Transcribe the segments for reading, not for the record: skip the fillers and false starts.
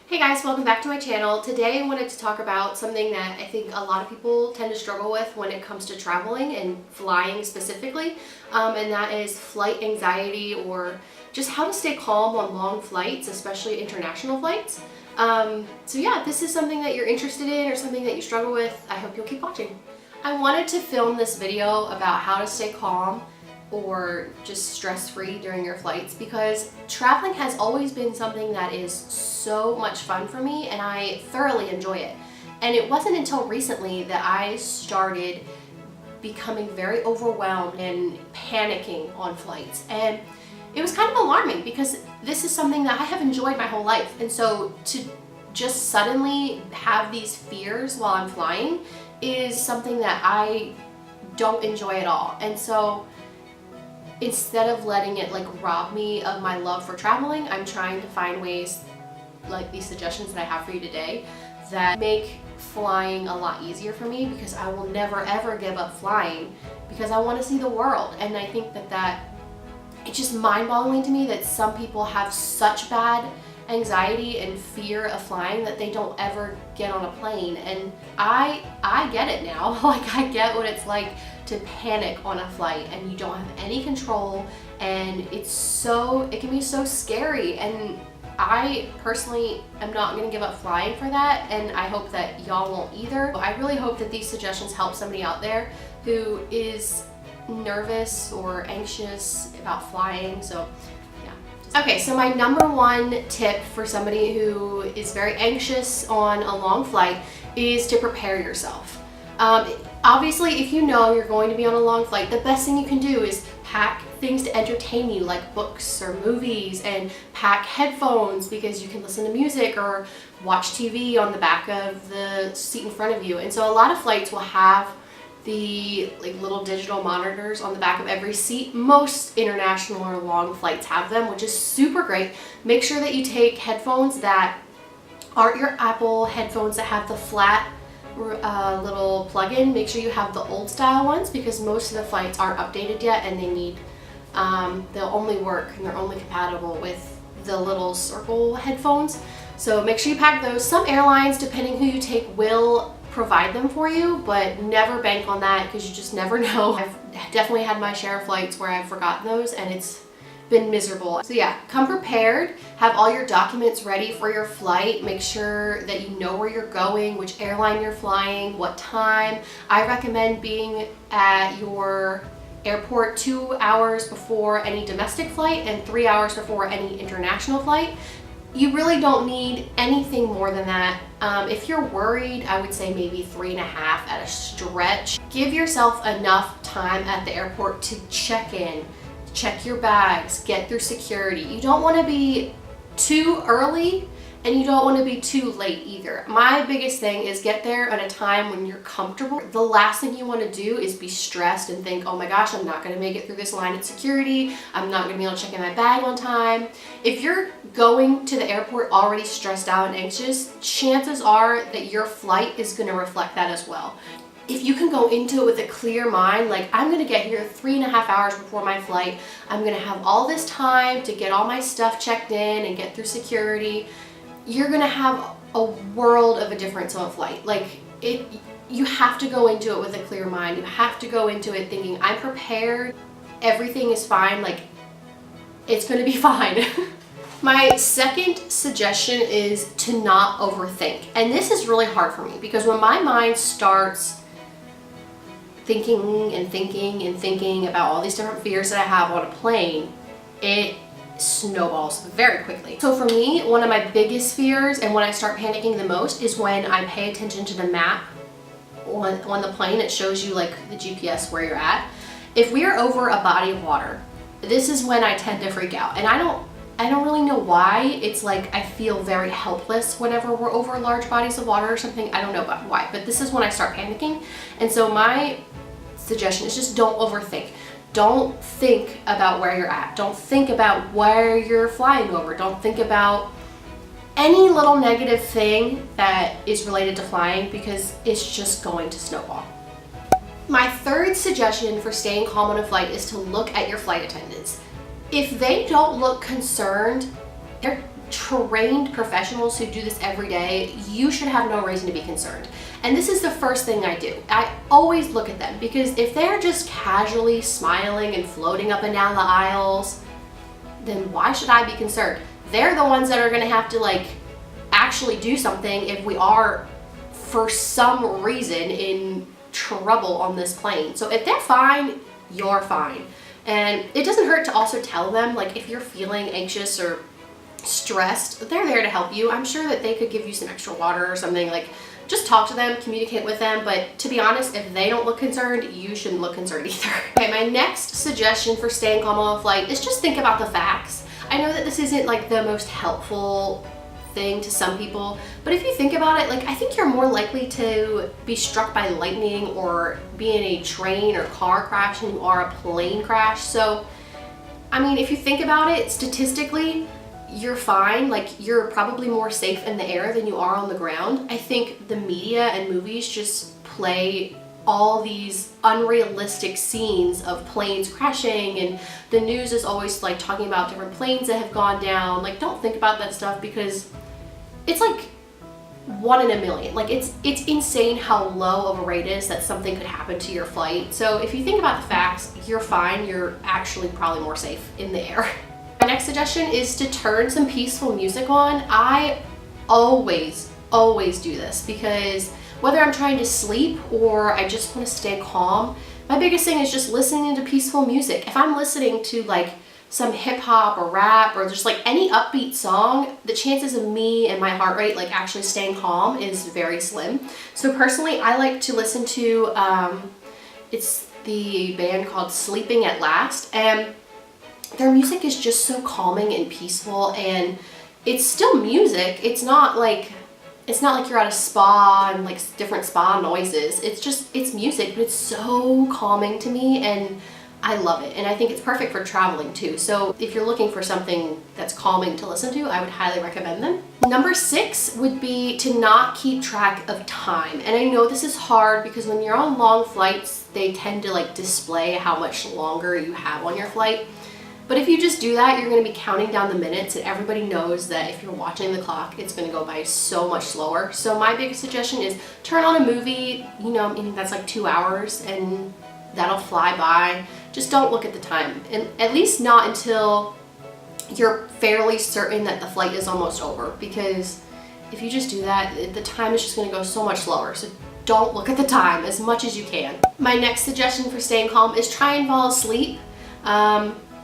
Hey guys, welcome back to my channel. Today I wanted to talk about something that I think a lot of people tend to struggle with when it comes to traveling and flying specifically, and that is flight anxiety, or just how to stay calm on long flights, especially international flights. So yeah, if this is something that you're interested in or something that you struggle with, I hope you'll keep watching. I wanted to film this video about how to stay calm or just stress-free during your flights, because traveling has always been something that is so much fun for me and I thoroughly enjoy it. And it wasn't until recently that I started becoming very overwhelmed and panicking on flights. And it was kind of alarming because this is something that I have enjoyed my whole life. And so to just suddenly have these fears while I'm flying is something that I don't enjoy at all. And so instead of letting it rob me of my love for traveling, I'm trying to find ways like these suggestions that I have for you today that make flying a lot easier for me, because I will never ever give up flying because I want to see the world. And I think that it's just mind-boggling to me that some people have such bad anxiety and fear of flying that they don't ever get on a plane. And I get it now. I get what it's like to panic on a flight and you don't have any control, and it can be so scary. And I personally am not going to give up flying for that, and I hope that y'all won't either. I really hope that these suggestions help somebody out there who is nervous or anxious about flying. So yeah. Okay, so my number one tip for somebody who is very anxious on a long flight is to prepare yourself. Obviously, if you know you're going to be on a long flight, the best thing you can do is pack things to entertain you, like books or movies, and pack headphones because you can listen to music or watch TV on the back of the seat in front of you. And so a lot of flights will have the little digital monitors on the back of every seat. Most international or long flights have them, which is super great. Make sure that you take headphones that aren't your Apple headphones that have the flat little plug-in. Make sure you have the old style ones, because most of the flights aren't updated yet and they need they'll only work and they're only compatible with the little circle headphones. So make sure you pack those. Some airlines, depending who you take, will provide them for you, but never bank on that because you just never know. I've definitely had my share of flights where I've forgotten those and it's been miserable. So yeah, come prepared, have all your documents ready for your flight. Make sure that you know where you're going, which airline you're flying, what time. I recommend being at your airport 2 hours before any domestic flight and 3 hours before any international flight. You really don't need anything more than that. If you're worried, I would say maybe 3.5 at a stretch. Give yourself enough time at the airport to check in, check your bags, get through security. You don't want to be too early and you don't want to be too late either. My biggest thing is get there at a time when you're comfortable. The last thing you want to do is be stressed and think, oh my gosh, I'm not going to make it through this line at security. I'm not going to be able to check in my bag on time. If you're going to the airport already stressed out and anxious, chances are that your flight is going to reflect that as well. If you can go into it with a clear mind, like, I'm gonna get here 3.5 hours before my flight, I'm gonna have all this time to get all my stuff checked in and get through security, you're gonna have a world of a difference on a flight. You have to go into it with a clear mind. You have to go into it thinking, I'm prepared, everything is fine, it's gonna be fine. My second suggestion is to not overthink. And this is really hard for me because when my mind starts thinking and thinking and thinking about all these different fears that I have on a plane, it snowballs very quickly. So for me, one of my biggest fears and when I start panicking the most is when I pay attention to the map on the plane. It shows you the GPS where you're at. If we are over a body of water, this is when I tend to freak out. And I don't really know why. It's I feel very helpless whenever we're over large bodies of water or something. I don't know about why, but this is when I start panicking. And so my suggestion is just don't overthink. Don't think about where you're at. Don't think about where you're flying over. Don't think about any little negative thing that is related to flying, because it's just going to snowball. My third suggestion for staying calm on a flight is to look at your flight attendants. If they don't look concerned, they're trained professionals who do this every day, you should have no reason to be concerned. And this is the first thing I do. I always look at them, because if they're just casually smiling and floating up and down the aisles, then why should I be concerned? They're the ones that are gonna have to like actually do something if we are for some reason in trouble on this plane. So if they're fine, you're fine. And it doesn't hurt to also tell them, like, if you're feeling anxious or stressed, they're there to help you. I'm sure that they could give you some extra water or something. Like, just talk to them, communicate with them. But to be honest, if they don't look concerned, you shouldn't look concerned either. Okay, my next suggestion for staying calm on a flight is just think about the facts. I know that this isn't like the most helpful thing to some people, but if you think about it, like, I think you're more likely to be struck by lightning or be in a train or car crash than you are a plane crash. So, I mean, if you think about it, statistically, you're fine. Like, you're probably more safe in the air than you are on the ground. I think the media and movies just play all these unrealistic scenes of planes crashing, and the news is always like talking about different planes that have gone down. Like, don't think about that stuff, because it's like 1 in a million. Like, it's insane how low of a rate is that something could happen to your flight. So if you think about the facts, you're fine. You're actually probably more safe in the air. My next suggestion is to turn some peaceful music on. I always do this, because whether I'm trying to sleep or I just want to stay calm, my biggest thing is just listening to peaceful music. If I'm listening to like some hip hop or rap or just like any upbeat song, the chances of me and my heart rate like actually staying calm is very slim. So personally, I like to listen to, it's the band called Sleeping at Last, and their music is just so calming and peaceful, and it's still music. It's not like you're at a spa and like different spa noises. It's music, but it's so calming to me, and I love it. And I think it's perfect for traveling too. So if you're looking for something that's calming to listen to, I would highly recommend them. Number 6 would be to not keep track of time. And I know this is hard, because when you're on long flights, they tend to like display how much longer you have on your flight. But if you just do that, you're going to be counting down the minutes, and everybody knows that if you're watching the clock, it's going to go by so much slower. So my biggest suggestion is turn on a movie, you know, I mean, that's like 2 hours, and that'll fly by. Just don't look at the time, and at least not until you're fairly certain that the flight is almost over, because if you just do that, the time is just going to go so much slower. So don't look at the time as much as you can. My next suggestion for staying calm is try and fall asleep.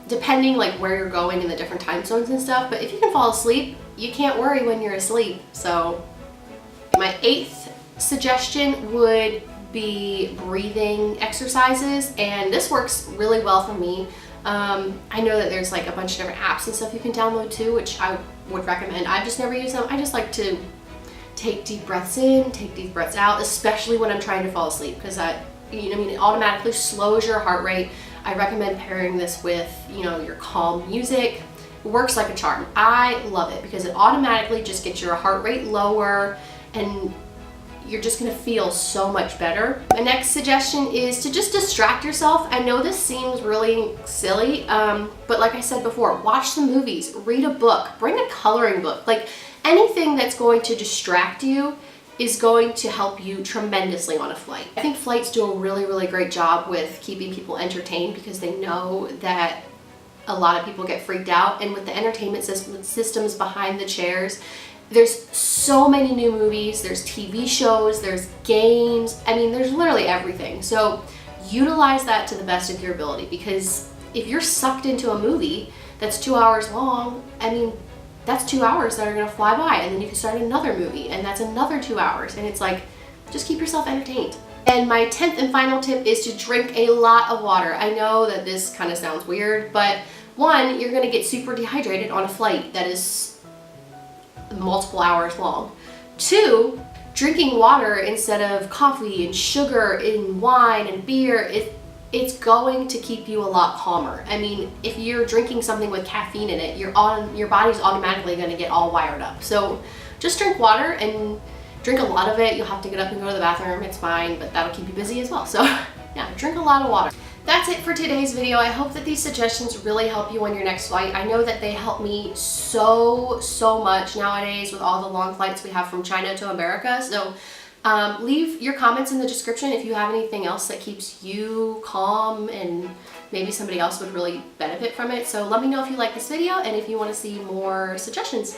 Depending like where you're going in the different time zones and stuff, but if you can fall asleep, you can't worry when you're asleep. So my 8th suggestion would be breathing exercises, and this works really well for me. I know that there's like a bunch of different apps and stuff you can download too, which I would recommend. I've just never used them. I just like to take deep breaths in, take deep breaths out, especially when I'm trying to fall asleep, because it automatically slows your heart rate. I recommend pairing this with, your calm music. It works like a charm. I love it, because it automatically just gets your heart rate lower, and you're just gonna feel so much better. My next suggestion is to just distract yourself. I know this seems really silly, but like I said before, watch some movies, read a book, bring a coloring book. Like, anything that's going to distract you is going to help you tremendously on a flight. I think flights do a really, really great job with keeping people entertained, because they know that a lot of people get freaked out, and with the entertainment systems behind the chairs, there's so many new movies, there's TV shows, there's games, I mean, there's literally everything. So utilize that to the best of your ability, because if you're sucked into a movie that's 2 hours long, I mean, that's 2 hours that are gonna fly by, and then you can start another movie, and that's another 2 hours, and it's like, just keep yourself entertained. And my 10th and final tip is to drink a lot of water. I know that this kind of sounds weird, but 1, you're gonna get super dehydrated on a flight that is multiple hours long. 2, drinking water instead of coffee and sugar and wine and beer, it's going to keep you a lot calmer. I mean, if you're drinking something with caffeine in it, your body's automatically going to get all wired up. So just drink water, and drink a lot of it. You'll have to get up and go to the bathroom, it's fine, but that'll keep you busy as well. So yeah, drink a lot of water. That's it for today's video. I hope that these suggestions really help you on your next flight. I know that they help me so much nowadays with all the long flights we have from China to America. So leave your comments in the description if you have anything else that keeps you calm and maybe somebody else would really benefit from it. So let me know if you like this video and if you want to see more suggestions.